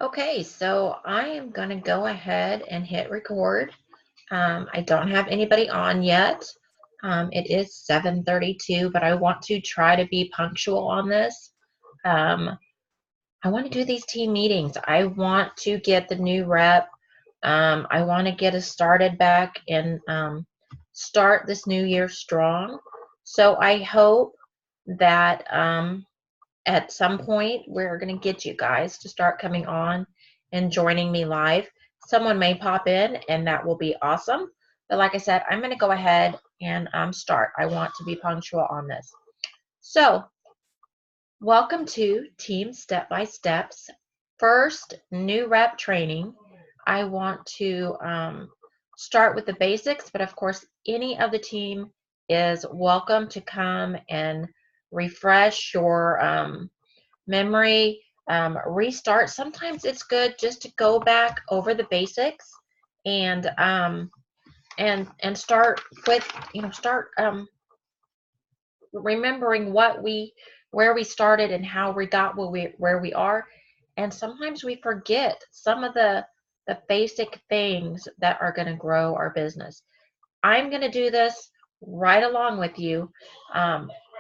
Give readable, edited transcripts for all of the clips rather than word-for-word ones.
Okay, so I am going to go ahead and hit record. I don't have anybody on yet. It is 7:32, but I want to try to be punctual on this. Um, I want to do these team meetings. I want to get the new rep. I want to get us started back and start this new year strong. So I hope that at some point we're going to get you guys to start coming on and joining me live. Someone may pop in and that will be awesome, but like I said, I'm going to go ahead and start. I want to be punctual on this. So welcome to Team Step by Steps first new rep training. I want to start with the basics, but of course any of the team is welcome to come and refresh your memory, restart. Sometimes it's good just to go back over the basics and start with start remembering where we started and how we got where we are. And sometimes we forget some of the basic things that are going to grow our business. I'm going to do this right along with you.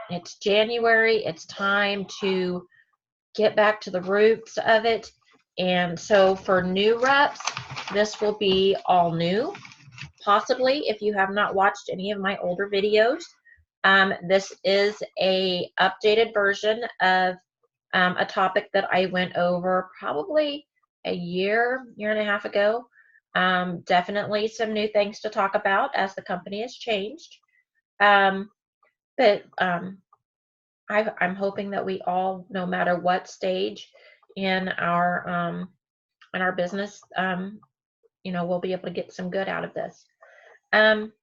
It's January. It's time to get back to the roots of it. And so for new reps, this will be all new. Possibly if you have not watched any of my older videos, this is a updated version of a topic that I went over probably a year and a half ago. Definitely some new things to talk about as the company has changed. Um, but I'm hoping that we all, no matter what stage in our business, we'll be able to get some good out of this. Um,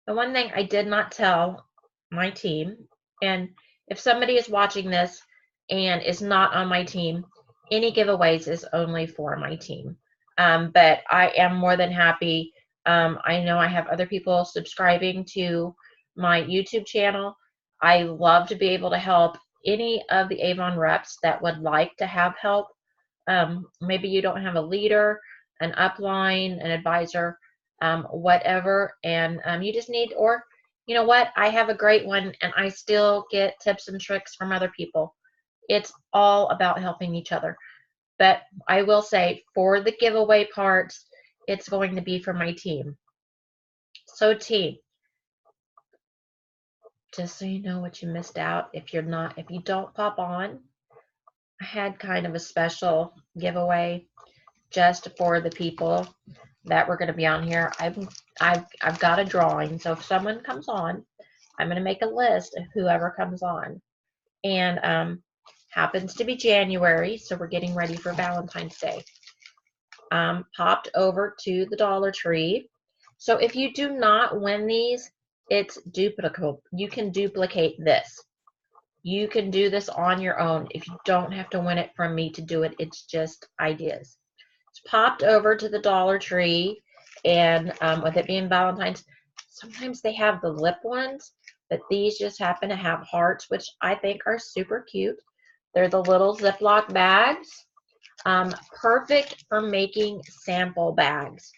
the one thing I did not tell my team, and if somebody is watching this and is not on my team, any giveaways is only for my team. But I am more than happy. I know I have other people subscribing to my YouTube channel. I love to be able to help any of the Avon reps that would like to have help. Maybe you don't have a leader, an upline, an advisor, whatever, and you just need, or you know what, I have a great one and I still get tips and tricks from other people. It's all about helping each other. But I will say for the giveaway parts, it's going to be for my team. So team, just so you know what you missed out, if you don't pop on, I had kind of a special giveaway just for the people that were going to be on here. I've got a drawing, so if someone comes on, I'm going to make a list of whoever comes on, and happens to be January, so we're getting ready for Valentine's Day. Popped over to the Dollar Tree. So if you do not win these, it's duplicable. You can duplicate this. You can do this on your own. If you don't have to win it from me to do it, it's just ideas. It's popped over to the Dollar Tree, and with it being Valentine's, sometimes they have the lip ones, but these just happen to have hearts, which I think are super cute. They're the little Ziploc bags. Perfect for making sample bags.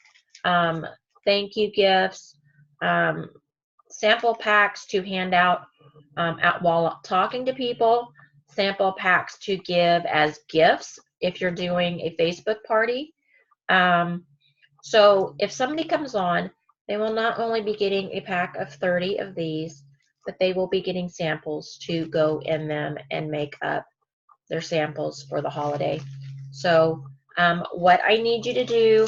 Um, Thank you gifts, um, sample packs to hand out while talking to people, sample packs to give as gifts if you're doing a Facebook party. Um, so if somebody comes on, they will not only be getting a pack of 30 of these, but they will be getting samples to go in them and make up their samples for the holiday. So what I need you to do,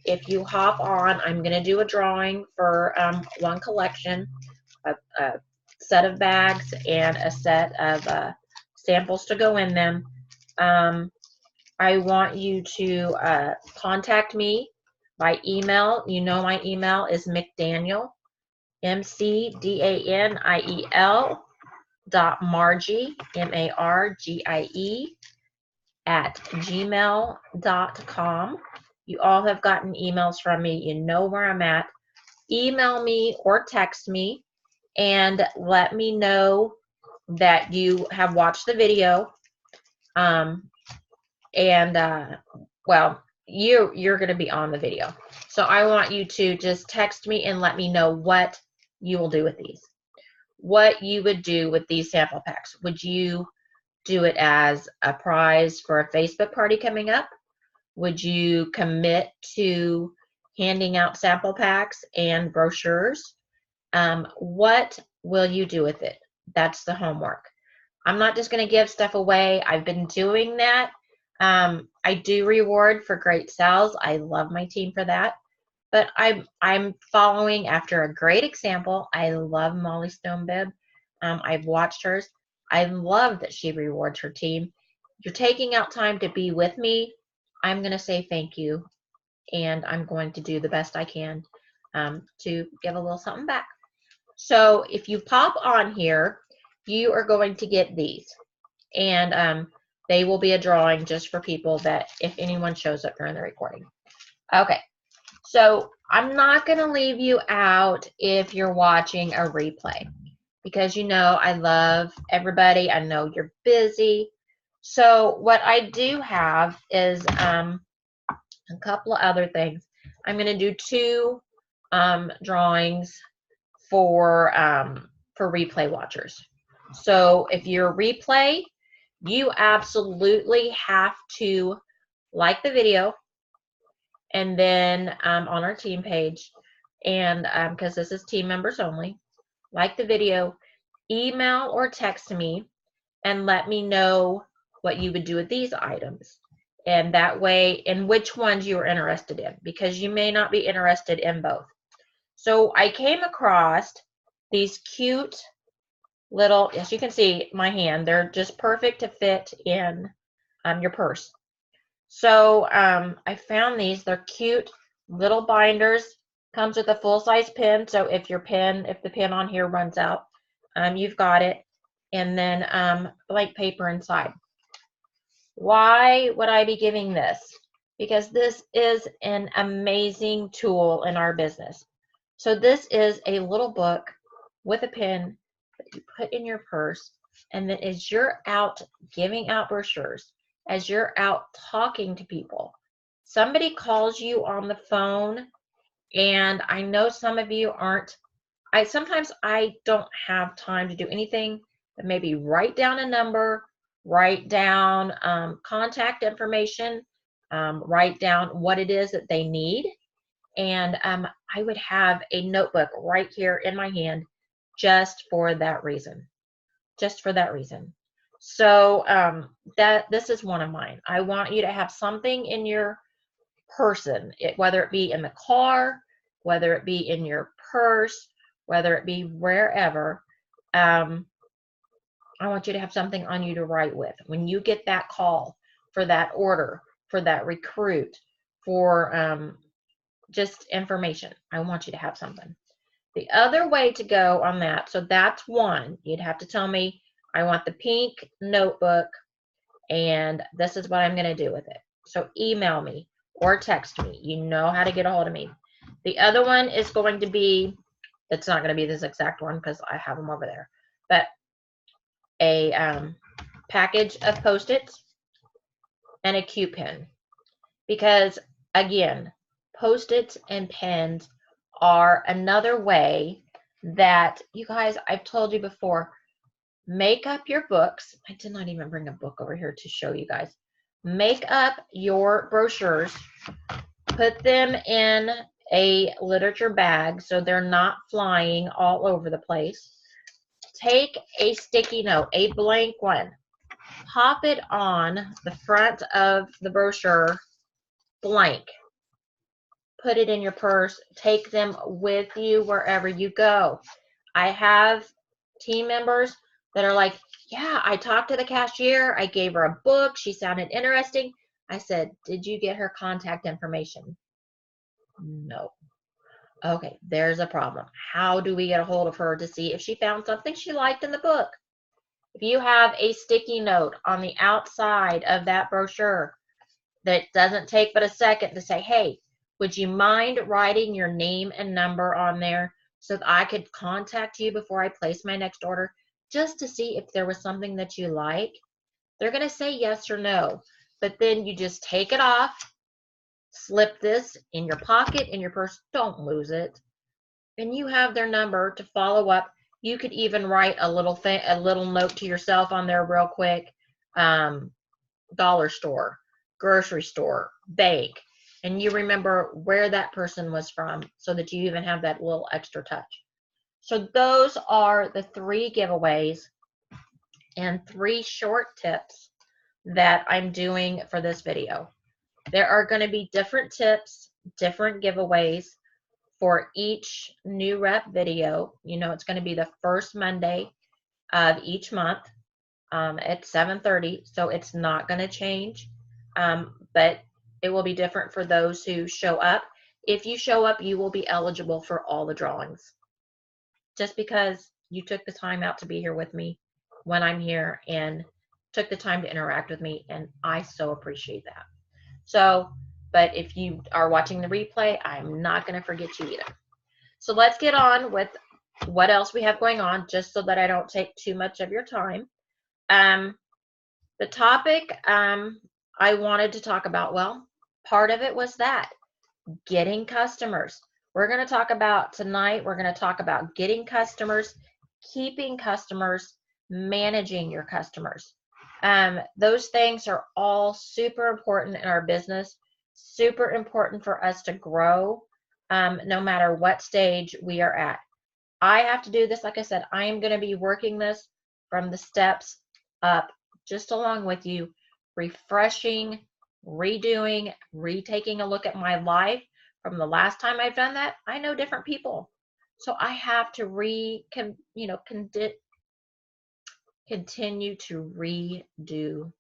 if you hop on, I'm going to do a drawing for one collection, a set of bags and a set of samples to go in them. I want you to contact me by email. You know my email is McDaniel, McDaniel .margie, MARGIE, at gmail.com. You all have gotten emails from me. You know where I'm at. Email me or text me and let me know that you have watched the video, and well, you're going to be on the video. So I want you to just text me and let me know what you will do with these. What you would do with these sample packs. Would you do it as a prize for a Facebook party coming up? Would you commit to handing out sample packs and brochures? What will you do with it? That's the homework. I'm not just going to give stuff away. I've been doing that. I do reward for great sales. I love my team for that. But I'm following after a great example. I love Molly Stonebibb. I've watched hers. I love that she rewards her team. You're taking out time to be with me. I'm going to say thank you, and I'm going to do the best I can to give a little something back. So if you pop on here, you are going to get these, and they will be a drawing just for people that if anyone shows up during the recording. Okay, so I'm not going to leave you out if you're watching a replay, because you know I love everybody. I know you're busy. So what I do have is a couple of other things. I'm going to do two drawings for replay watchers. So if you're a replay, you absolutely have to like the video, and then on our team page, and because this is team members only, like the video, email or text me and let me know what you would do with these items. And that way, in which ones you are interested in, because you may not be interested in both. So I came across these cute little, as you can see, my hand, they're just perfect to fit in your purse. So I found these. They're cute little binders. Comes with a full-size pen. So if the pen on here runs out, you've got it. And then blank paper inside. Why would I be giving this? Because this is an amazing tool in our business. So this is a little book with a pen that you put in your purse, and then as you're out giving out brochures, as you're out talking to people, somebody calls you on the phone, and I know some of you aren't. Sometimes I don't have time to do anything but maybe write down a number, write down contact information, write down what it is that they need, and I would have a notebook right here in my hand just for that reason. Just for that reason. So this is one of mine. I want you to have something in your person, whether it be in the car, whether it be in your purse, whether it be wherever. I want you to have something on you to write with. When you get that call for that order, for that recruit, for just information, I want you to have something. The other way to go on that, so that's one. You'd have to tell me, I want the pink notebook, and this is what I'm going to do with it. So email me or text me. You know how to get a hold of me. The other one is going to be, it's not going to be this exact one because I have them over there, but a package of Post-its and a Q pen. Because, again, Post-its and pens are another way that, you guys, I've told you before, make up your books. I did not even bring a book over here to show you guys. Make up your brochures, put them in a literature bag so they're not flying all over the place. Take a sticky note, a blank one, pop it on the front of the brochure blank. Put it in your purse, take them with you wherever you go. I have team members that are like, yeah, I talked to the cashier, I gave her a book, she sounded interesting. I said, did you get her contact information? No. Okay, there's a problem. How do we get a hold of her to see if she found something she liked in the book? If you have a sticky note on the outside of that brochure that doesn't take but a second to say, hey, would you mind writing your name and number on there so that I could contact you before I place my next order, just to see if there was something that you like? They're going to say yes or no, but then you just take it off, Slip this in your pocket, in your purse. Don't lose it. And you have their number to follow up. You could even write a little thing, a little note to yourself on there real quick. Dollar store, grocery store, bank, and you remember where that person was from so that you even have that little extra touch. So those are the 3 giveaways and 3 short tips that I'm doing for this video. There are going to be different tips, different giveaways for each new rep video. You know, it's going to be the first Monday of each month at 7:30, so it's not going to change, but it will be different for those who show up. If you show up, you will be eligible for all the drawings, just because you took the time out to be here with me when I'm here and took the time to interact with me, and I so appreciate that. So, but if you are watching the replay, I'm not going to forget you either. So let's get on with what else we have going on, just so that I don't take too much of your time. The topic I wanted to talk about, well, part of it was that, getting customers. We're going to talk about tonight, we're going to talk about getting customers, keeping customers, managing your customers. Those things are all super important in our business, super important for us to grow, no matter what stage we are at. I have to do this, like I said, I am going to be working this from the steps up, just along with you, refreshing, redoing, retaking a look at my life from the last time I've done that. I know different people, so I have to continue to redo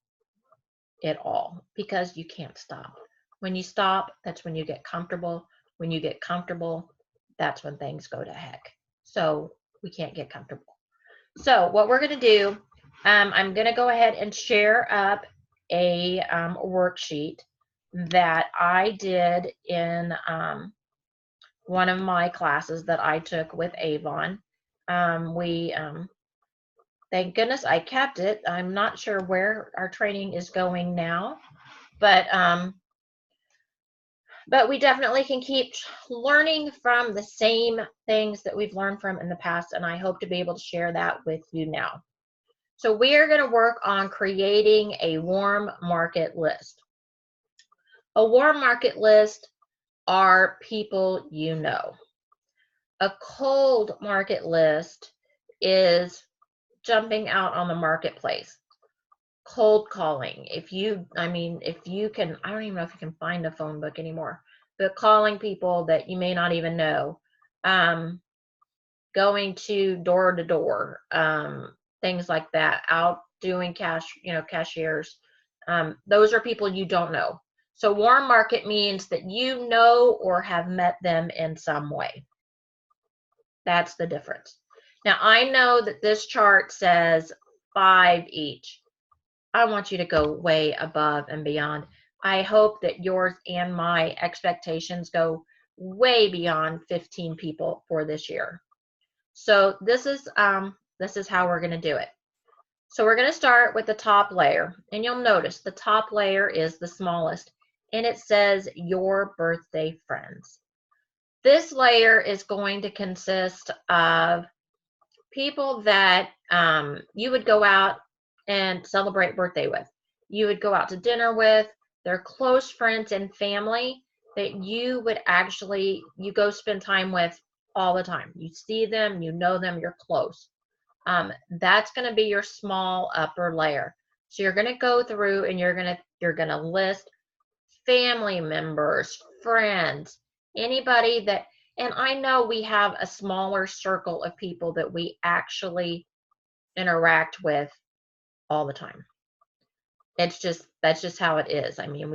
it all, because you can't stop. When you stop, that's when you get comfortable. When you get comfortable, that's when things go to heck. So we can't get comfortable. So what we're going to do, I'm going to go ahead and share up a worksheet that I did in one of my classes that I took with Avon. Thank goodness I kept it. I'm not sure where our training is going now, but we definitely can keep learning from the same things that we've learned from in the past, and I hope to be able to share that with you now. So we are going to work on creating a warm market list. A warm market list are people you know. A cold market list is jumping out on the marketplace, cold calling. If you can, I don't even know if you can find a phone book anymore, but calling people that you may not even know, going to door, things like that, out doing cashiers. Those are people you don't know. So warm market means that you know or have met them in some way. That's the difference. Now, I know that this chart says 5 each. I want you to go way above and beyond. I hope that yours and my expectations go way beyond 15 people for this year. So this is how we're going to do it. So we're going to start with the top layer, and you'll notice the top layer is the smallest, and it says your birthday friends. This layer is going to consist of people that you would go out and celebrate birthday with. You would go out to dinner with. They're close friends and family that you would you go spend time with all the time. You see them, you know them, you're close. That's going to be your small upper layer. So you're going to go through and you're going to list family members, friends, anybody that, and I know we have a smaller circle of people that we actually interact with all the time. That's just how it is. I mean,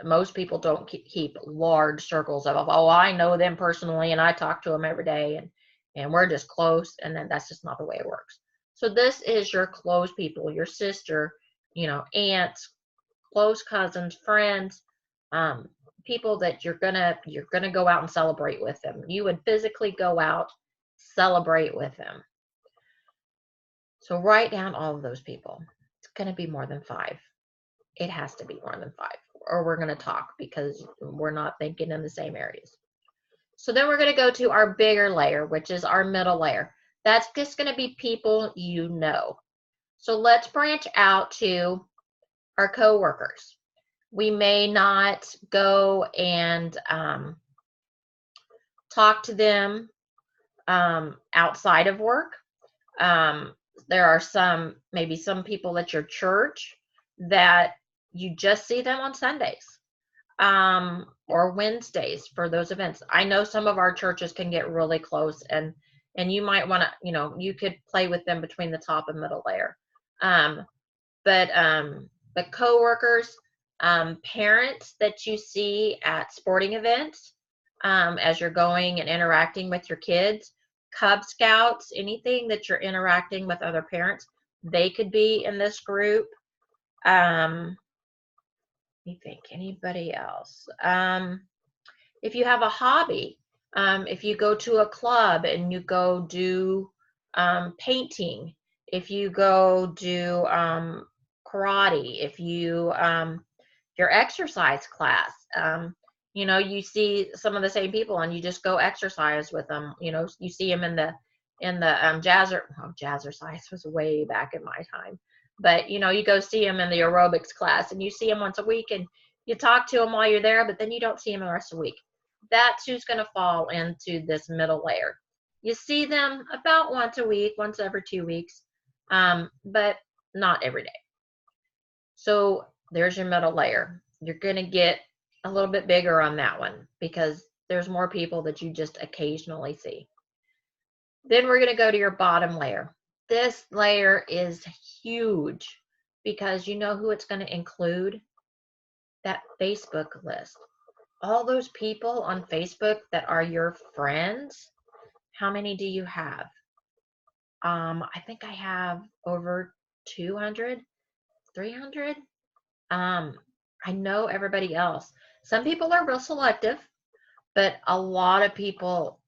most people don't keep large circles of, oh, I know them personally and I talk to them every day and we're just close, and then that's just not the way it works. So this is your close people, your sister, aunts, close cousins, friends, people that you're gonna go out and celebrate with them. You would physically go out, celebrate with them. So write down all of those people. It's gonna be more than 5. It has to be more than 5. we're going to talk because we're not thinking in the same areas. So then we're going to go to our bigger layer, which is our middle layer. That's just going to be people you know. So let's branch out to our coworkers. We may not go and talk to them outside of work. There are maybe some people at your church that you just see them on Sundays or Wednesdays for those events. I know some of our churches can get really close, and you might want to, you could play with them between the top and middle layer. But coworkers, parents that you see at sporting events as you're going and interacting with your kids, Cub Scouts, anything that you're interacting with other parents, they could be in this group. Let me think, anybody else? If you have a hobby, if you go to a club and you go do painting, if you go do karate, if you your exercise class, you see some of the same people and you just go exercise with them. You see them in the jazzercise was way back in my time, but you go see them in the aerobics class and you see them once a week and you talk to them while you're there, but then you don't see them the rest of the week. That's who's going to fall into this middle layer. You see them about once a week, once every 2 weeks, but not every day. So there's your middle layer. You're going to get a little bit bigger on that one because there's more people that you just occasionally see. Then we're going to go to your bottom layer. This layer is huge because you know who it's going to include? That Facebook list. All those people on Facebook that are your friends, how many do you have? I think I have over 200, 300. I know everybody else. Some people are real selective, but a lot of people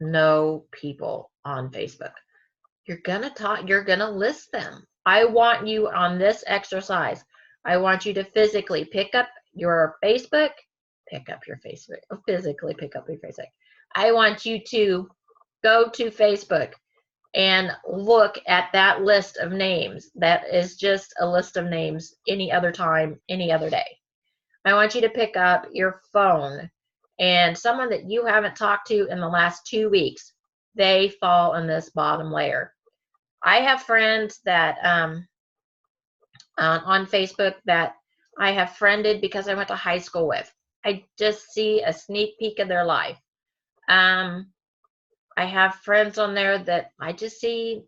know people on Facebook. You're gonna list them. I want you on this exercise. I want you to physically pick up your Facebook, physically pick up your Facebook. I want you to go to Facebook and look at that list of names. That is just a list of names any other time, any other day. I want you to pick up your phone and someone that you haven't talked to in the last 2 weeks, they fall in this bottom layer. I have friends that on Facebook that I have friended because I went to high school with. I just see a sneak peek of their life. I have friends on there that I just see.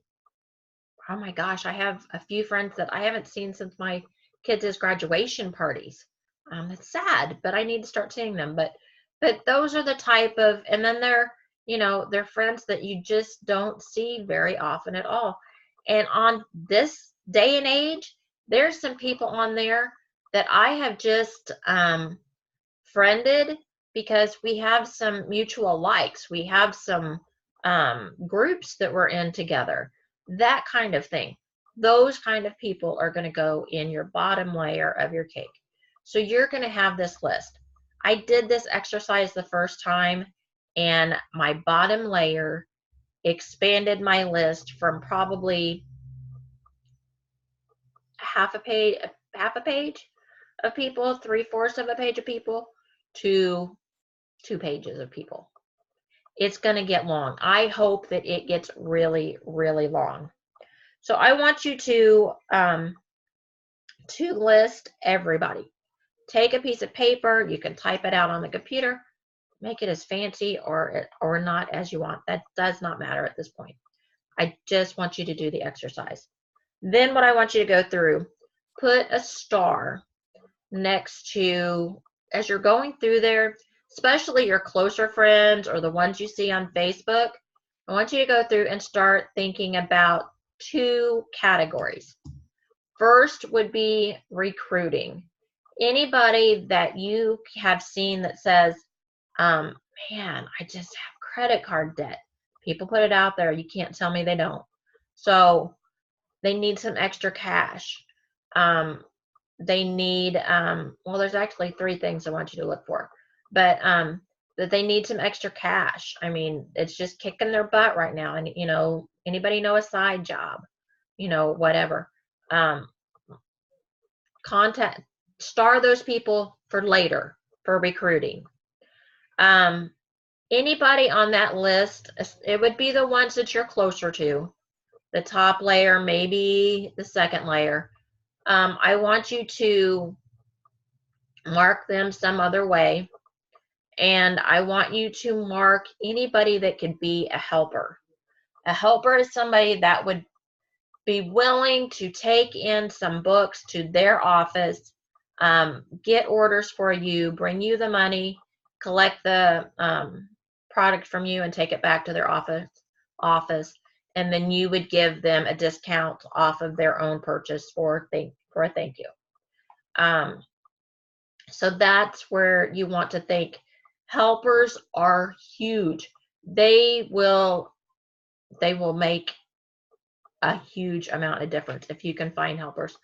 Oh my gosh, I have a few friends that I haven't seen since my kids' graduation parties. It's sad, but I need to start seeing them. But those are the type of, and then they're friends that you just don't see very often at all. And on this day and age, there's some people on there that I have just friended because we have some mutual likes. We have some groups that we're in together, that kind of thing. Those kind of people are going to go in your bottom layer of your cake. So you're going to have this list. I did this exercise the first time and my bottom layer expanded my list from probably half a page of people, 3/4 of a page of people, to 2 pages of people. It's going to get long. I hope that it gets really, really long. So I want you to list everybody. Take a piece of paper. You can type it out on the computer. Make it as fancy or not as you want. That does not matter at this point. I just want you to do the exercise. Then what I want you to go through, put a star next to, as you're going through there, especially your closer friends or the ones you see on Facebook, I want you to go through and start thinking about 2 categories. First would be recruiting. Anybody that you have seen that says, man, I just have credit card debt. People put it out there. You can't tell me they don't. So they need some extra cash. they need, well, there's actually 3 things I want you to look for, but that they need some extra cash. I mean, it's just kicking their butt right now. And, you know, anybody know a side job, you know, whatever. Um, contact, star those people for later for recruiting. Anybody on that list, it would be the ones that you're closer to, the top layer, maybe the second layer. I want you to mark them some other way. And I want you to mark anybody that could be a helper. A helper is somebody that would be willing to take in some books to their office, get orders for you, bring you the money, collect the product from you, and take it back to their office, and then you would give them a discount off of their own purchase for a thank you. So that's where you want to think. Helpers are huge. They will make a huge amount of difference if you can find helpers.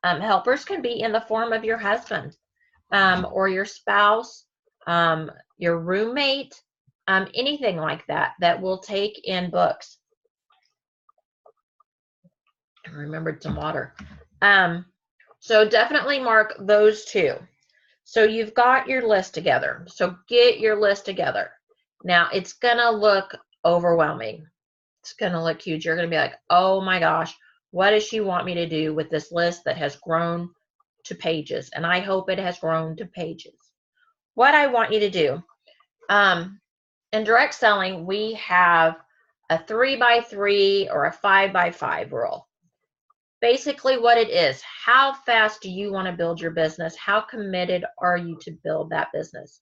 Helpers can be in the form of your husband, or your spouse, your roommate, anything like that that will take in books. I remembered some water. So definitely mark those 2. So you've got your list together. So get your list together. Now it's going to look overwhelming. It's going to look huge. You're going to be like, oh my gosh, what does she want me to do with this list that has grown to pages? And I hope it has grown to pages. What I want you to do, in direct selling, we have a 3x3 or a 5x5 rule. Basically what it is, how fast do you want to build your business? How committed are you to build that business?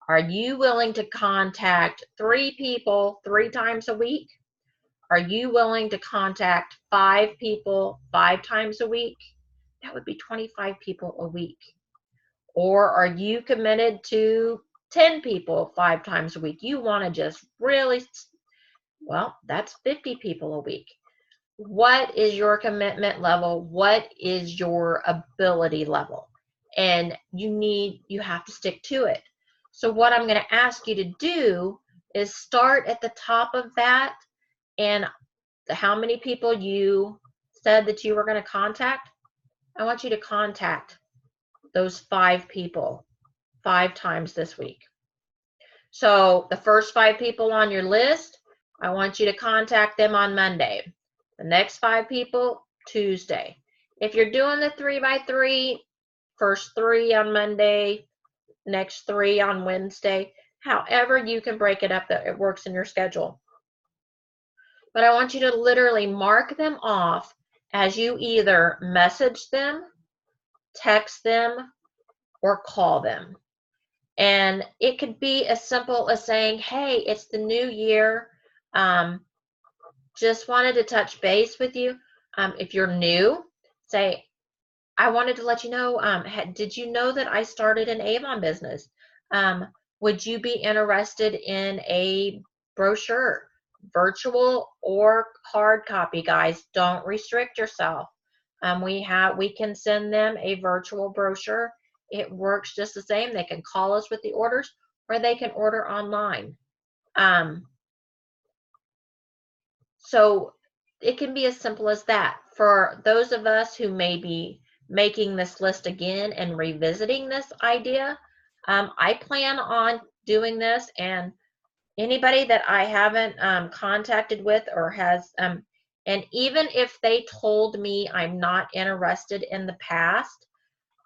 Are you willing to contact 3 people 3 times a week? Are you willing to contact 5 people 5 times a week? That would be 25 people a week. Or are you committed to 10 people 5 times a week? You want to just really, well, that's 50 people a week. What is your commitment level? What is your ability level? And you have to stick to it. So what I'm going to ask you to do is start at the top of that, and how many people you said that you were going to contact. I want you to contact those 5 people 5 times this week. So the first 5 people on your list, I want you to contact them on Monday. The next 5 people, Tuesday. If you're doing the 3x3, first 3 on Monday, next 3 on Wednesday, however you can break it up that it works in your schedule. But I want you to literally mark them off as you either message them, text them, or call them. And it could be as simple as saying, hey, it's the new year. Just wanted to touch base with you. If you're new, say, I wanted to let you know, did you know that I started an Avon business? Would you be interested in a brochure, virtual or hard copy, guys? Don't restrict yourself. We can send them a virtual brochure. It works just the same. They can call us with the orders, or they can order online. So it can be as simple as that. For those of us who may be making this list again and revisiting this idea, I plan on doing this, and anybody that I haven't contacted with or has, and even if they told me I'm not interested in the past,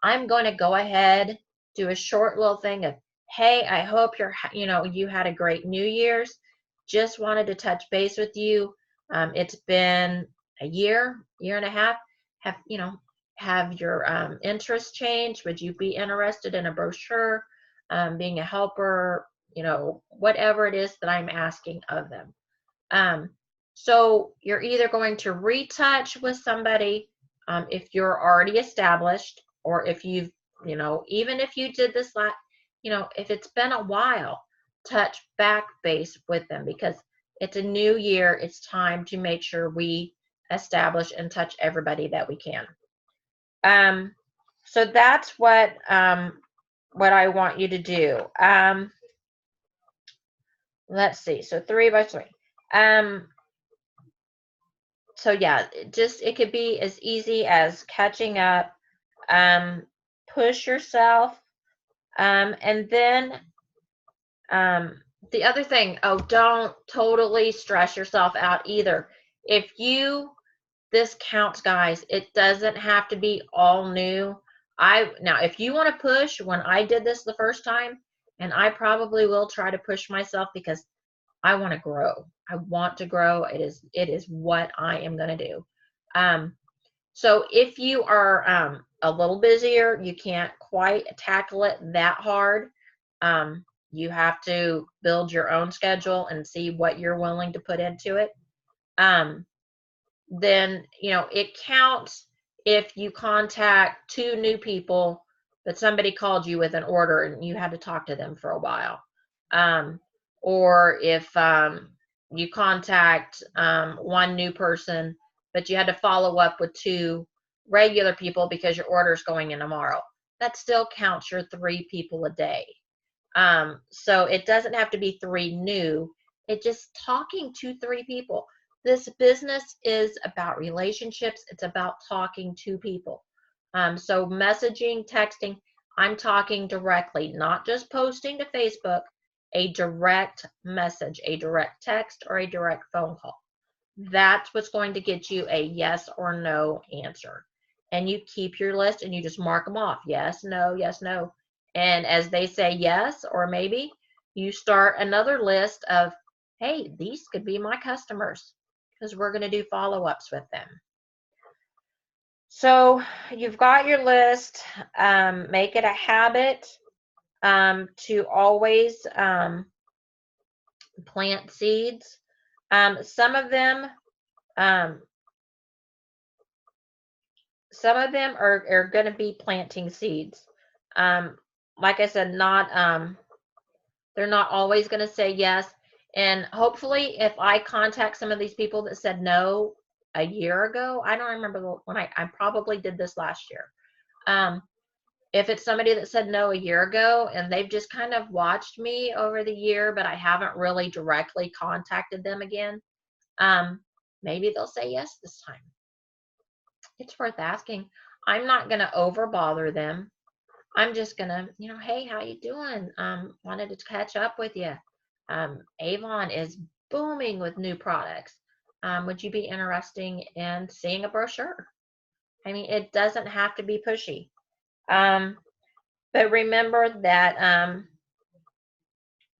I'm going to go ahead, do a short little thing of, hey, I hope you had a great New Year's. Just wanted to touch base with you. It's been a year and a half. Have your interests changed? Would you be interested in a brochure, being a helper, whatever it is that I'm asking of them. So you're either going to retouch with somebody if you're already established, or if you've, even if you did this if it's been a while, touch back base with them, because it's a new year. It's time to make sure we establish and touch everybody that we can. So that's what I want you to do. Let's see. So 3 by 3. So yeah, it could be as easy as catching up. Push yourself. And then the other thing, don't totally stress yourself out either. This counts, guys. It doesn't have to be all new. Now, if you want to push, when I did this the first time, and I probably will try to push myself because I want to grow. I want to grow. It is what I am going to do. So if you are a little busier, you can't quite tackle it that hard. You have to build your own schedule and see what you're willing to put into it. Then, it counts if you contact 2 new people, but somebody called you with an order and you had to talk to them for a while. Or if you contact 1 new person, but you had to follow up with 2 regular people because your order is going in tomorrow. That still counts your 3 people a day. So it doesn't have to be 3 new. It's just talking to 3 people. This business is about relationships. It's about talking to people. So messaging, texting, I'm talking directly, not just posting to Facebook, a direct message, a direct text, or a direct phone call. That's what's going to get you a yes or no answer. And you keep your list and you just mark them off. Yes, no, yes, no. And as they say yes or maybe, you start another list of, hey, these could be my customers because we're going to do follow-ups with them. So you've got your list. Make it a habit to always plant seeds. Some of them are going to be planting seeds. Like I said, they're not always going to say yes. And hopefully, if I contact some of these people that said no a year ago, I don't remember when I probably did this last year. If it's somebody that said no a year ago and they've just kind of watched me over the year, but I haven't really directly contacted them again, maybe they'll say yes this time. It's worth asking. I'm not going to over bother them. I'm just gonna, hey, how you doing? Wanted to catch up with you. Avon is booming with new products. Would you be interested in seeing a brochure? I mean, it doesn't have to be pushy. But remember that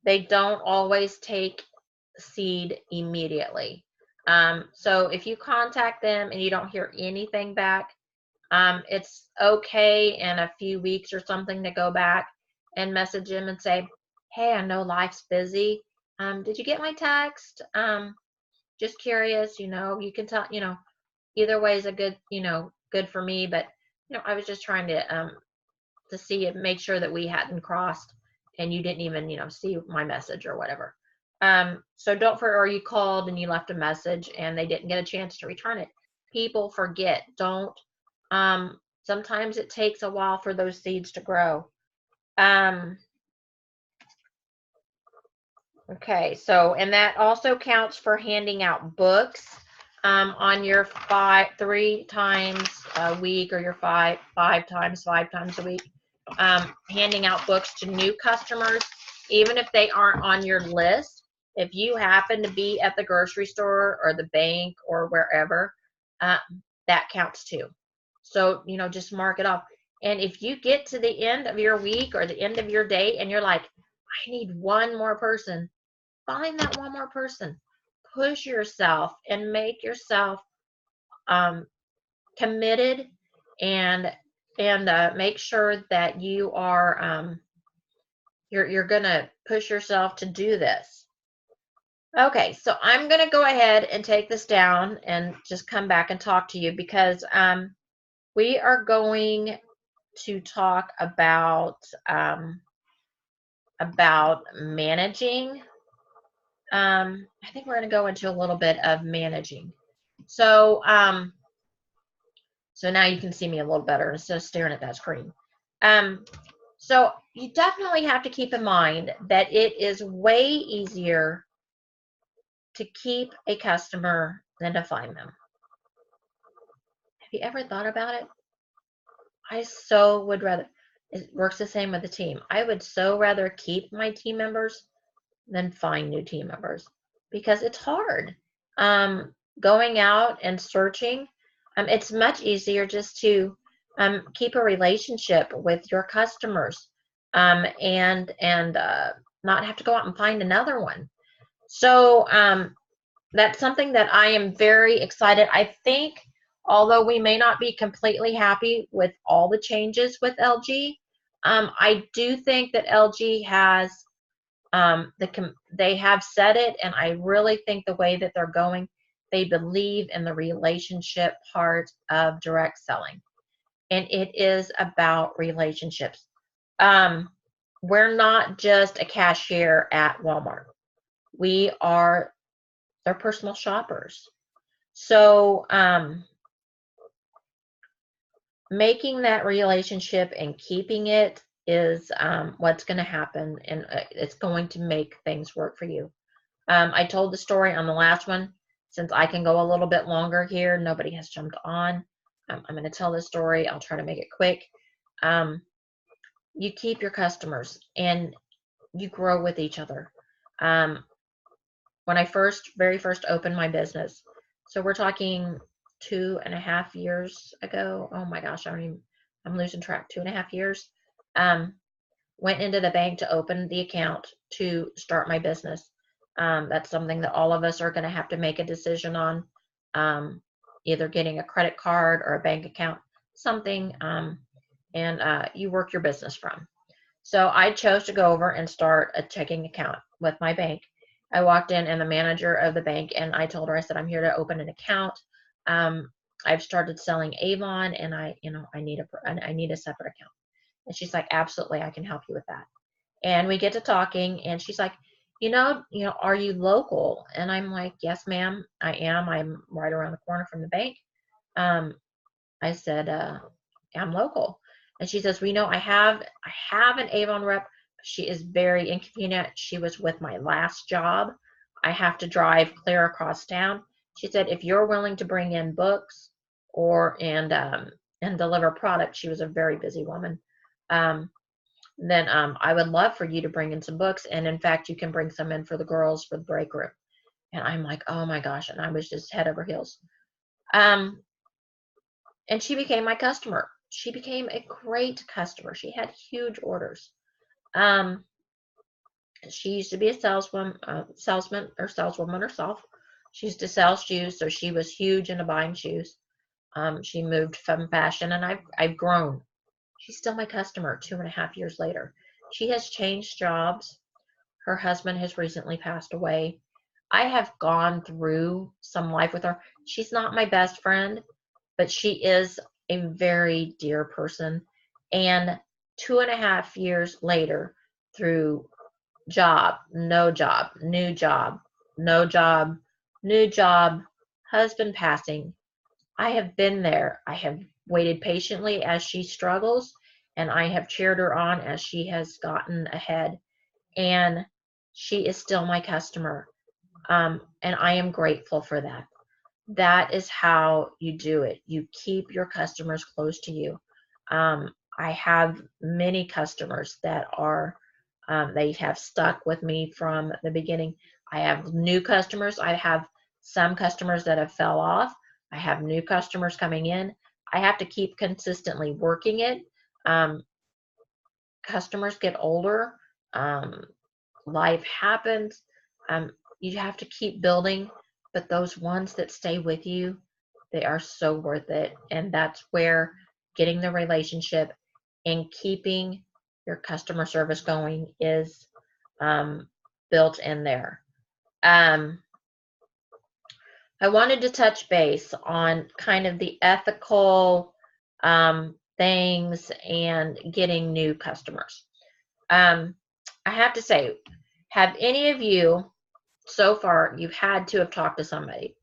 they don't always take seed immediately. So if you contact them and you don't hear anything back, it's okay in a few weeks or something to go back and message him and say, hey, I know life's busy. Did you get my text? Just curious, you can tell, either way is a good, good for me. But, I was just trying to see it, make sure that we hadn't crossed and you didn't even, see my message or whatever. So or you called and you left a message and they didn't get a chance to return it. People forget. Don't. Sometimes it takes a while for those seeds to grow. Okay, so, and that also counts for handing out books on your 3 times a week or your 5 times a week. Handing out books to new customers, even if they aren't on your list. If you happen to be at the grocery store or the bank or wherever, that counts too. So, just mark it off. And if you get to the end of your week or the end of your day and you're like, I need 1 more person, find that 1 more person. Push yourself and make yourself committed and make sure that you are you're gonna push yourself to do this. Okay, so I'm gonna go ahead and take this down and just come back and talk to you because we are going to talk about managing. I think we're going to go into a little bit of managing. So So now you can see me a little better instead of staring at that screen. So you definitely have to keep in mind that it is way easier to keep a customer than to find them. Have you ever thought about it? I so would rather, it works the same with the team. I would so rather keep my team members than find new team members because it's hard. Going out and searching, it's much easier just to keep a relationship with your customers and not have to go out and find another one. So that's something that I am very excited. I think, although we may not be completely happy with all the changes with LG, I do think that LG has they have said it, and I really think the way that they're going, they believe in the relationship part of direct selling, and it is about relationships. We're not just a cashier at Walmart. We are their personal shoppers. So making that relationship and keeping it is what's going to happen, and it's going to make things work for you. I told the story on the last one. Since I can go a little bit longer here, nobody has jumped on. I'm going to tell this story. I'll try to make it quick. You keep your customers and you grow with each other. When I very first opened my business, so we're talking 2.5 years ago. Oh my gosh, I'm losing track. 2.5 years. Went into the bank to open the account to start my business. That's something that all of us are going to have to make a decision on, either getting a credit card or a bank account, something, and you work your business from. So I chose to go over and start a checking account with my bank. I walked in and the manager of the bank, and I told her, I said, I'm here to open an account. I've started selling Avon, and I need a separate account. And she's like, absolutely, I can help you with that. And we get to talking, and she's like, are you local? And I'm like, yes, ma'am, I am. I'm right around the corner from the bank. I said, I'm local. And she says, I have an Avon rep. She is very inconvenient. She was with my last job. I have to drive clear across town. She said, if you're willing to bring in books and deliver product, she was a very busy woman. Then I would love for you to bring in some books. And in fact, you can bring some in for the girls for the break room. And I'm like, oh my gosh. And I was just head over heels. And she became my customer. She became a great customer. She had huge orders. She used to be a salesman or saleswoman herself. She used to sell shoes, so she was huge into buying shoes. She moved from fashion, and I've grown. She's still my customer 2.5 years later. She has changed jobs. Her husband has recently passed away. I have gone through some life with her. She's not my best friend, but she is a very dear person. And 2.5 years later, through job, no job, new job, no job, new job, husband passing, I have been there. I have waited patiently as she struggles, and I have cheered her on as she has gotten ahead. And she is still my customer. And I am grateful for that. That is how you do it. You keep your customers close to you. I have many customers that are, they have stuck with me from the beginning. I have new customers. I have some customers that have fell off. I have new customers coming in. I have to keep consistently working it. Customers get older. Life happens. You have to keep building, but those ones that stay with you, they are so worth it. And that's where getting the relationship and keeping your customer service going is built in there. I wanted to touch base on kind of the ethical things and getting new customers. I have to say, have any of you so far, you've had to have talked to somebody?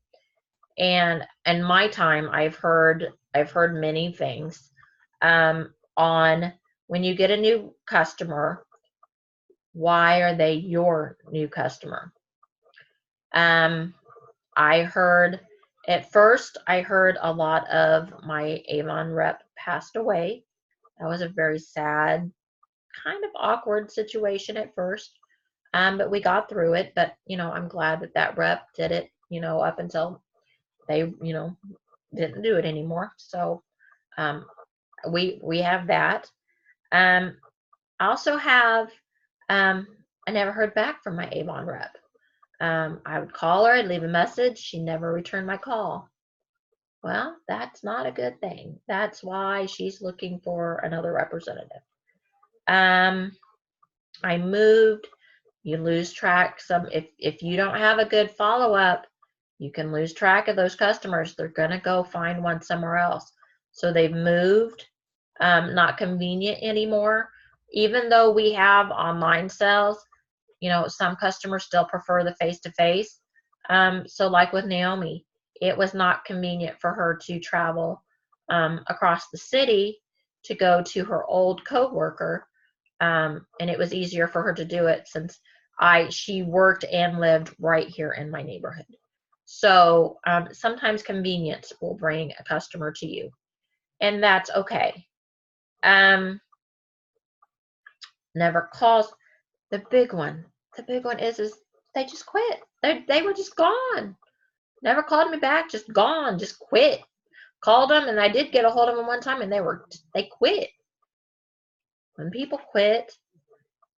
And in my time, I've heard I've heard many things on when you get a new customer, why are they your new customer? I heard at first, I heard a lot of my Avon rep passed away. That was a very sad, kind of awkward situation at first. But we got through it. But, I'm glad that that rep did it, up until they, didn't do it anymore. So we have that. I also have, I never heard back from my Avon rep. I would call her, I'd leave a message. She never returned my call. Well, that's not a good thing. That's why she's looking for another representative. I moved. You lose track. If you don't have a good follow-up, you can lose track of those customers. They're gonna go find one somewhere else. So they've moved. Not convenient anymore. Even though we have online sales, some customers still prefer the face-to-face. So like with Naomi, it was not convenient for her to travel across the city to go to her old coworker, and it was easier for her to do it since she worked and lived right here in my neighborhood. So sometimes convenience will bring a customer to you, and that's okay. Never calls. The big one is they just quit. They were just gone. Never called me back, just gone, just quit. Called them, and I did get a hold of them one time, and they quit. When people quit,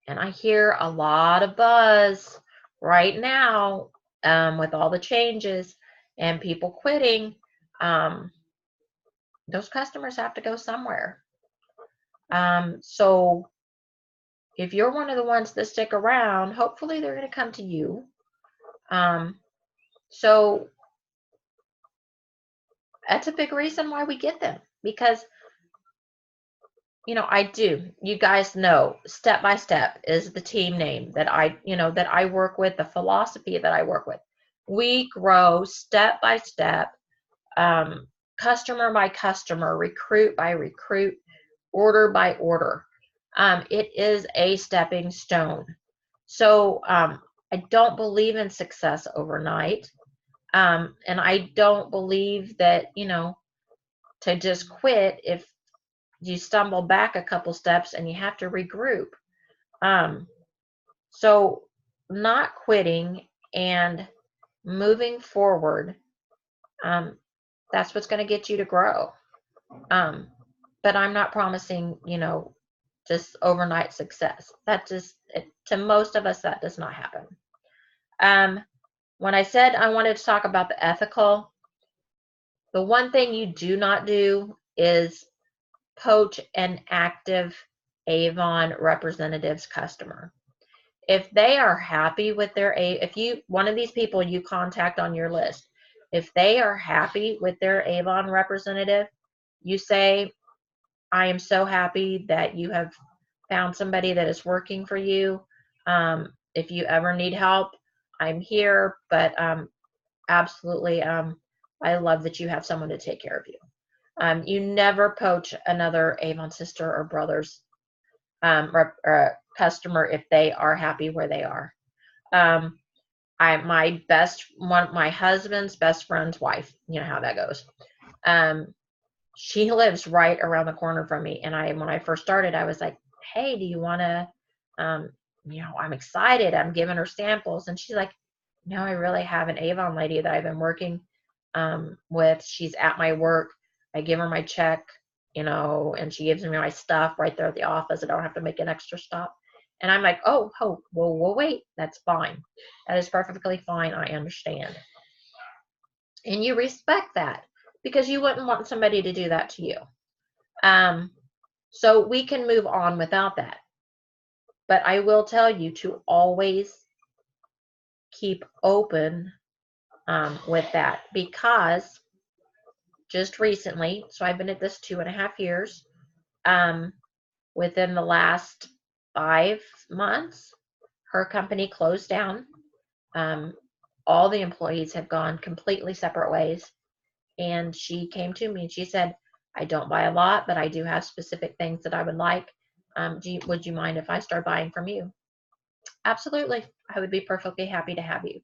and I hear a lot of buzz right now with all the changes and people quitting, those customers have to go somewhere. So if you're one of the ones that stick around, hopefully they're going to come to you. So that's a big reason why we get them, because I do. You guys know, Step by Step is the team name that I work with, the philosophy that I work with. We grow step by step, customer by customer, recruit by recruit, order by order. It is a stepping stone. So I don't believe in success overnight. And I don't believe that, to just quit if you stumble back a couple steps and you have to regroup. So not quitting and moving forward, that's what's going to get you to grow. But I'm not promising, just overnight success. To most of us, that does not happen. When I said I wanted to talk about the ethical, the one thing you do not do is poach an active Avon representative's customer. If they are happy with one of these people you contact on your list, if they are happy with their Avon representative, you say, I am so happy that you have found somebody that is working for you. If you ever need help, I'm here, but absolutely, I love that you have someone to take care of you. You never poach another Avon sister or brother's customer if they are happy where they are. My husband's best friend's wife, you know how that goes. She lives right around the corner from me, and when I first started, I was like, hey, do you want to, I'm excited. I'm giving her samples, and she's like, no, I really have an Avon lady that I've been working with. She's at my work. I give her my check, and she gives me my stuff right there at the office. I don't have to make an extra stop. And I'm like, oh, we'll wait. That's fine. That is perfectly fine. I understand. And you respect that because you wouldn't want somebody to do that to you. So we can move on without that. But I will tell you to always keep open with that, because just recently, so I've been at this 2.5 years, within the last 5 months, her company closed down. All the employees have gone completely separate ways. And she came to me and she said, I don't buy a lot, but I do have specific things that I would like. Would you mind if I start buying from you? Absolutely. I would be perfectly happy to have you.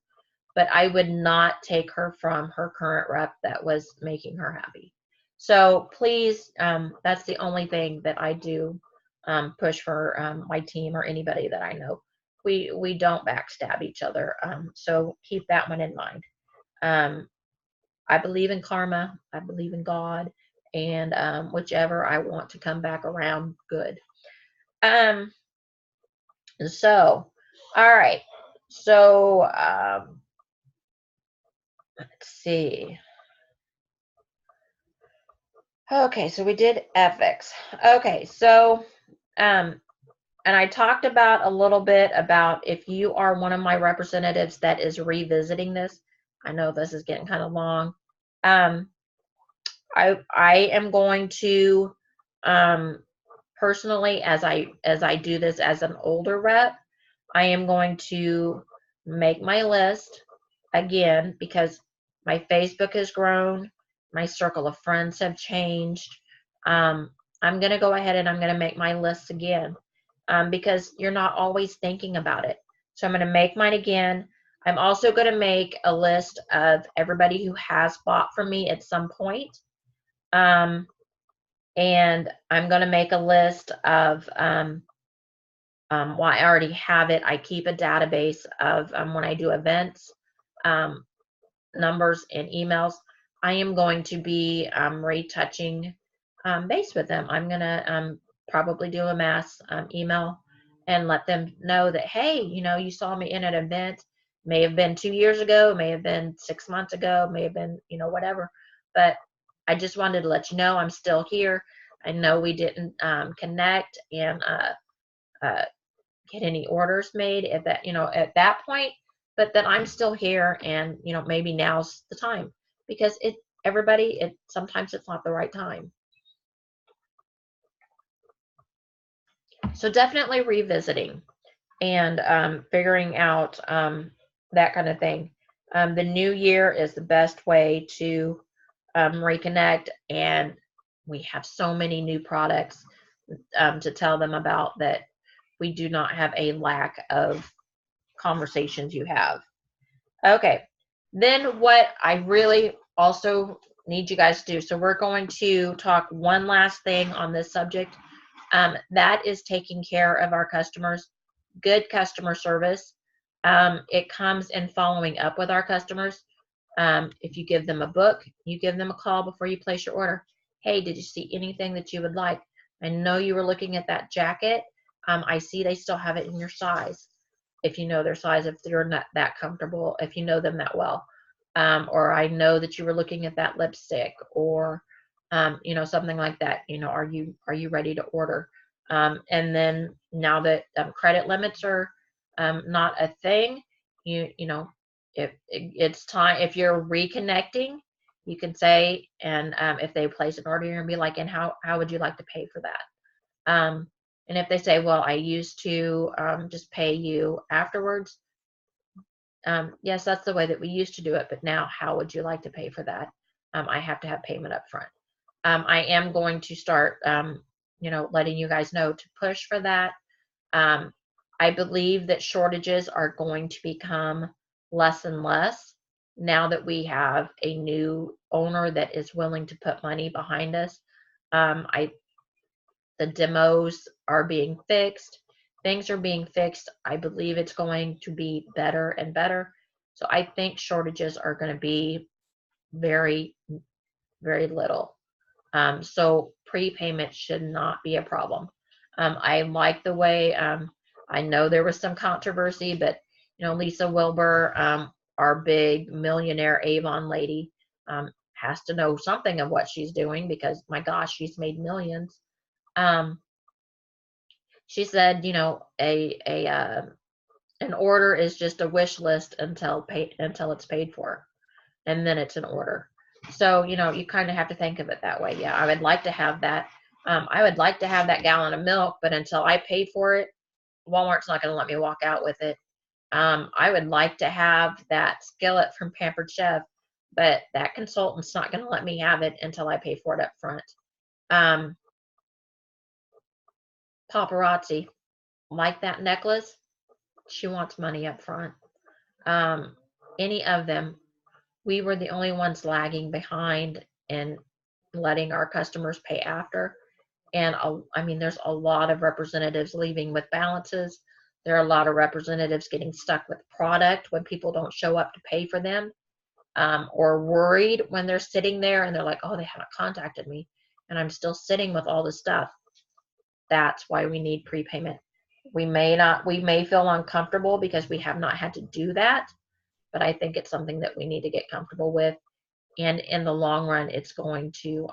But I would not take her from her current rep that was making her happy. So please, that's the only thing that I do push for my team or anybody that I know. We don't backstab each other. So keep that one in mind. Um, I believe in karma. I believe in God, and whichever I want to come back around, good. Um, so, all right. So let's see. Okay, so we did ethics. Okay, so um, and I talked about a little bit about if you are one of my representatives that is revisiting this. I know this is getting kind of long. Um, I am going to personally, as I do this as an older rep, I am going to make my list again because my Facebook has grown, my circle of friends have changed. Um, I'm going to go ahead and I'm going to make my list again because you're not always thinking about it. So I'm going to make mine again. I'm also going to make a list of everybody who has bought from me at some point. Um, and I'm going to make a list of well, I already have it. I keep a database of when I do events, um, numbers, and emails. I am going to be retouching base with them. I'm going to probably do a mass email and let them know that, hey, you saw me in an event. May have been 2 years ago, may have been 6 months ago, may have been, whatever. But I just wanted to let you know I'm still here. I know we didn't connect and uh, get any orders made at that point, but that I'm still here, and maybe now's the time because it sometimes it's not the right time. So definitely revisiting and figuring out that kind of thing. The new year is the best way to reconnect, and we have so many new products to tell them about that we do not have a lack of conversations you have. Okay. Then what I really also need you guys to do, so we're going to talk one last thing on this subject. That is taking care of our customers. Good customer service. It comes in following up with our customers. If you give them a book, you give them a call before you place your order. Hey, did you see anything that you would like? I know you were looking at that jacket. I see they still have it in your size. If you know their size, if they're not that comfortable, if you know them that well. Or I know that you were looking at that lipstick, or something like that. Are you ready to order? And then now that credit limits are not a thing, if it's time, if you're reconnecting, you can say, and if they place an order, you're gonna be like, and how would you like to pay for that? And if they say, well, I used to just pay you afterwards, yes, that's the way that we used to do it, but now how would you like to pay for that? I have to have payment up front. I am going to start, letting you guys know to push for that. Um, I believe that shortages are going to become less and less now that we have a new owner that is willing to put money behind us. I The demos are being fixed. Things are being fixed. I believe it's going to be better and better. So I think shortages are going to be very, very little. So prepayment should not be a problem. I like the way, I know there was some controversy, but Lisa Wilbur, our big millionaire Avon lady, has to know something of what she's doing because my gosh, she's made millions. Um, she said, an order is just a wish list until it's paid for, and then it's an order. So you kind of have to think of it that way. Yeah, I would like to have that. I would like to have that gallon of milk, but until I pay for it, Walmart's not going to let me walk out with it. I would like to have that skillet from Pampered Chef, but that consultant's not going to let me have it until I pay for it up front. Paparazzi, like that necklace, she wants money up front. Any of them, we were the only ones lagging behind and letting our customers pay after. And I mean, there's a lot of representatives leaving with balances. There are a lot of representatives getting stuck with product when people don't show up to pay for them, or worried when they're sitting there and they're like, oh, they haven't contacted me and I'm still sitting with all this stuff. That's why we need prepayment. We may feel uncomfortable because we have not had to do that, but I think it's something that we need to get comfortable with. And in the long run, it's going to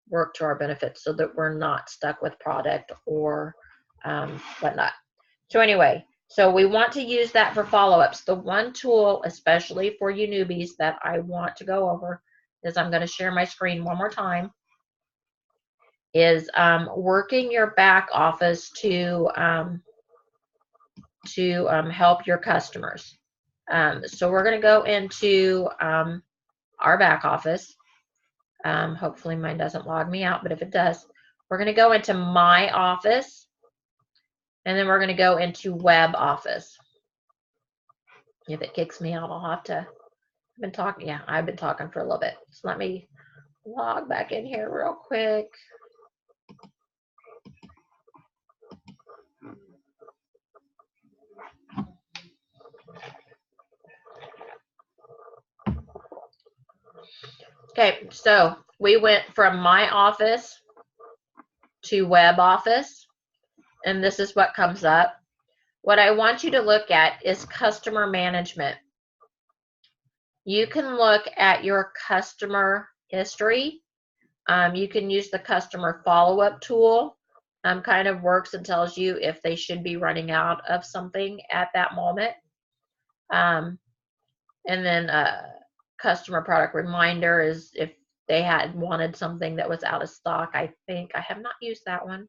work to our benefit so that we're not stuck with product or whatnot. So anyway, so we want to use that for follow-ups. The one tool, especially for you newbies, that I want to go over is, I'm going to share my screen one more time, is working your back office to help your customers. So we're going to go into our back office. Hopefully mine doesn't log me out, but if it does, we're going to go into my office, and then we're going to go into web office. If it kicks me out, I'll have to, I've been talking for a little bit. So let me log back in here real quick. Okay, so we went from my office to web office, and this is what comes up. What I want you to look at is customer management. You can look at your customer history. You can use the customer follow-up tool. Kind of works and tells you if they should be running out of something at that moment. And then customer product reminder is if they had wanted something that was out of stock. I think I have not used that one.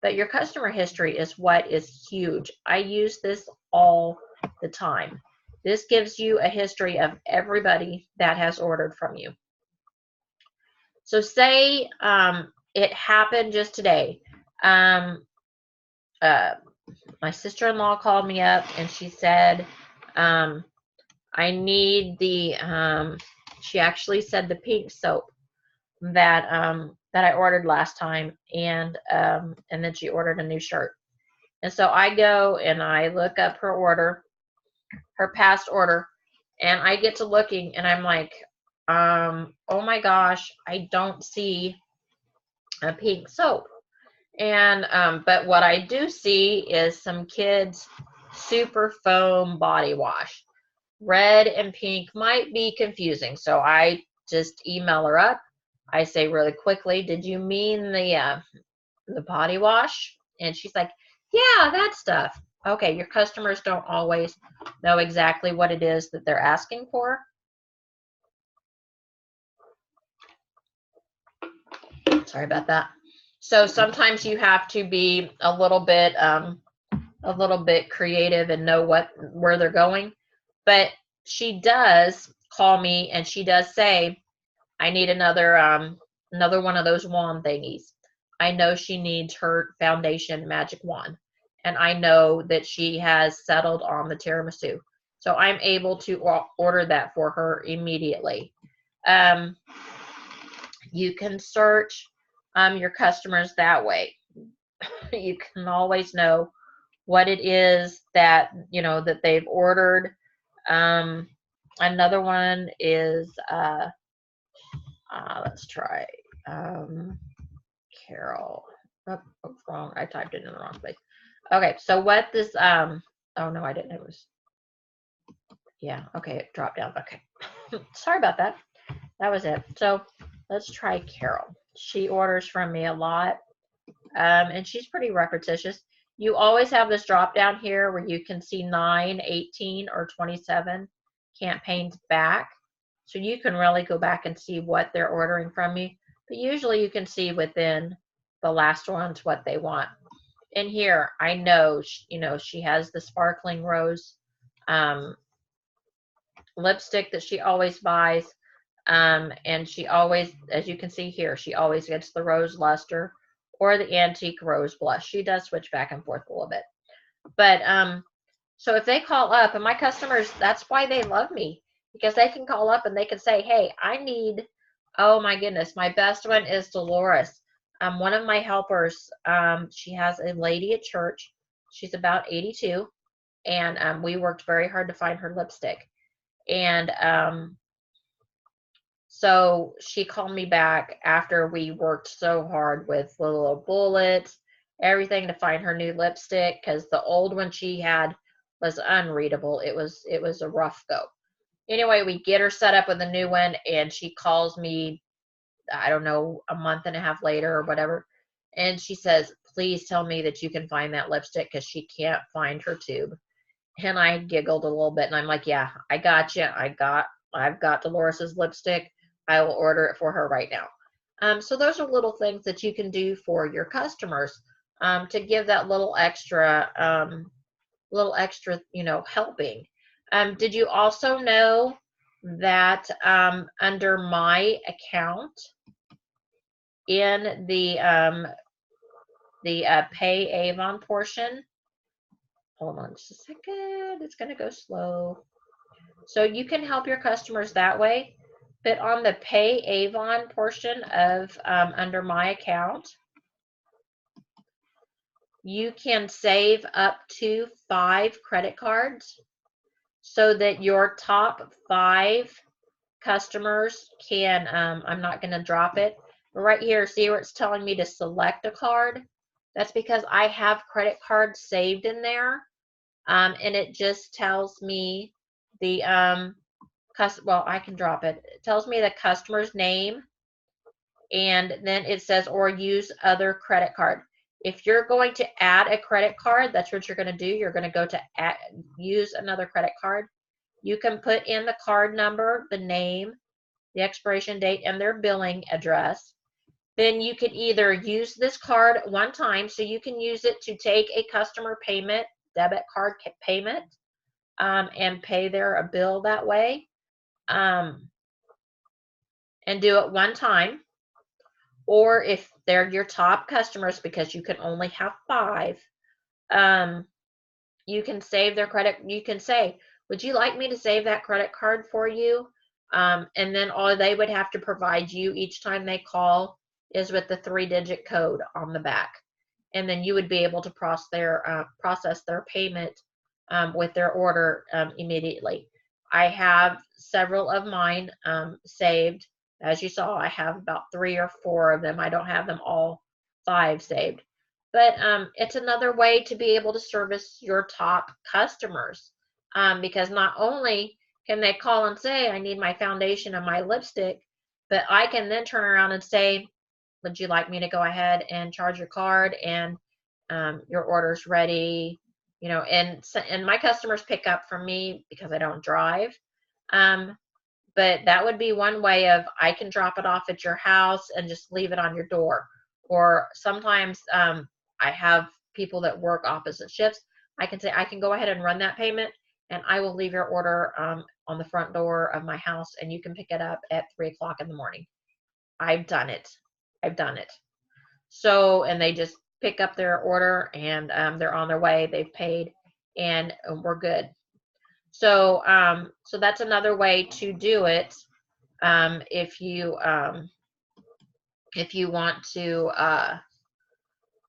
But your customer history is what is huge. I use this all the time. This gives you a history of everybody that has ordered from you. So say it happened just today. My sister-in-law called me up and she said, I need the, she actually said the pink soap that I ordered last time, and then she ordered a new shirt. And so I go and I look up her order, her past order, and I get to looking and I'm like, oh my gosh, I don't see a pink soap. And but what I do see is some kids super foam body wash. Red and pink might be confusing, so I just email her up. I say really quickly, did you mean the body wash? And she's like, yeah, that stuff. Okay, your customers don't always know exactly what it is that they're asking for. Sorry about that. So sometimes you have to be a little bit creative and know where they're going. But she does call me and she does say, I need another one of those wand thingies. I know she needs her foundation magic wand, and I know that she has settled on the tiramisu. So I'm able to order that for her immediately. You can search your customers that way. You can always know what it is that that they've ordered. Another one is let's try Carol. Oh, wrong. I typed it in the wrong place. Okay, so what this oh no, I didn't. It was, yeah, okay, it dropped down. Okay. Sorry about that. That was it. So let's try Carol. She orders from me a lot. And she's pretty repetitious. You always have this drop down here where you can see 9, 18, or 27 campaigns back. So you can really go back and see what they're ordering from you. But usually you can see within the last ones what they want. In here, I know, she has the sparkling rose lipstick that she always buys. And she always, as you can see here, she always gets the rose luster or the antique rose blush. She does switch back and forth a little bit. But so if they call up, and my customers, that's why they love me, because they can call up and they can say, hey, I need, oh my goodness, my best one is Dolores. One of my helpers, she has a lady at church. She's about 82, and we worked very hard to find her lipstick. And so she called me back after we worked so hard with little bullets, everything to find her new lipstick, because the old one she had was unreadable. It was a rough go. Anyway, we get her set up with a new one, and she calls me, I don't know, a month and a half later or whatever, and she says, please tell me that you can find that lipstick because she can't find her tube. And I giggled a little bit, and I'm like, yeah, I got you. I've got Dolores's lipstick. I will order it for her right now. So those are little things that you can do for your customers, to give that little extra, helping. Did you also know that under my account in the Pay Avon portion, hold on just a second, it's going to go slow. So you can help your customers that way. But on the Pay Avon portion of under my account, you can save up to 5 credit cards so that your top 5 customers can, I'm not going to drop it, but right here, see where it's telling me to select a card? That's because I have credit cards saved in there, and it just tells me the, well, I can drop it. It tells me the customer's name, and then it says, or use other credit card. If you're going to add a credit card, that's what you're going to do. You're going to go to use another credit card. You can put in the card number, the name, the expiration date, and their billing address. Then you can either use this card one time, so you can use it to take a customer payment, debit card payment, and pay their bill that way, and do it one time. Or if they're your top customers, because you can only have 5, you can save their credit. You can say, would you like me to save that credit card for you? And then all they would have to provide you each time they call is with the 3-digit code on the back. And then you would be able to process their payment with their order immediately. I have several of mine saved. As you saw, I have about 3 or 4 of them. I don't have them all 5 saved. But it's another way to be able to service your top customers, because not only can they call and say, I need my foundation and my lipstick, but I can then turn around and say, would you like me to go ahead and charge your card, and your order's ready? And my customers pick up from me because I don't drive. But that would be one way of, I can drop it off at your house and just leave it on your door. Or sometimes I have people that work opposite shifts. I can say, I can go ahead and run that payment, and I will leave your order on the front door of my house, and you can pick it up at 3 o'clock in the morning. I've done it. So, and they just pick up their order, and they're on their way. They've paid, and we're good. So, so that's another way to do it. If you want to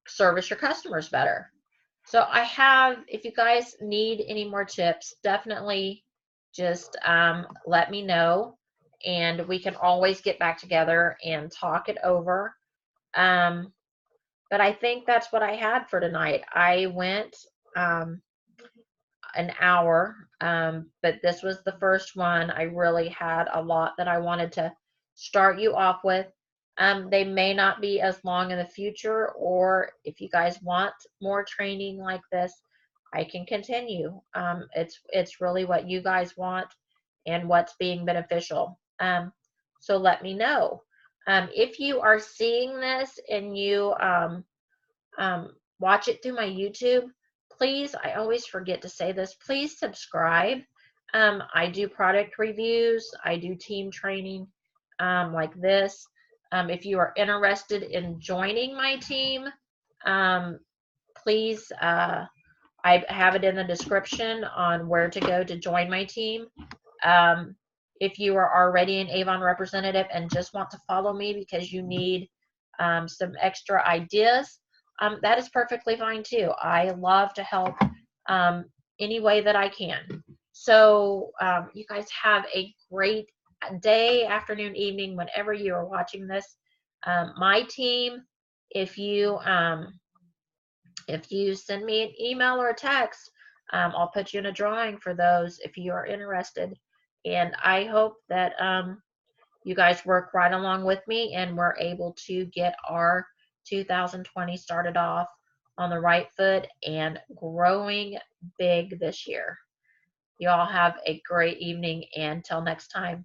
service your customers better. So I have, if you guys need any more tips, definitely just let me know, and we can always get back together and talk it over. But I think that's what I had for tonight. I went an hour, but this was the first one. I really had a lot that I wanted to start you off with. They may not be as long in the future, or if you guys want more training like this, I can continue. It's really what you guys want and what's being beneficial. So let me know. If you are seeing this and you watch it through my YouTube, please, I always forget to say this, please subscribe. I do product reviews, I do team training, like this. If you are interested in joining my team, please, I have it in the description on where to go to join my team. If you are already an Avon representative and just want to follow me because you need some extra ideas, that is perfectly fine too. I love to help any way that I can. So you guys have a great day, afternoon, evening, whenever you are watching this. My team, if you send me an email or a text, I'll put you in a drawing for those if you are interested. And I hope that you guys work right along with me and we're able to get our 2020 started off on the right foot and growing big this year. You all have a great evening, and till next time.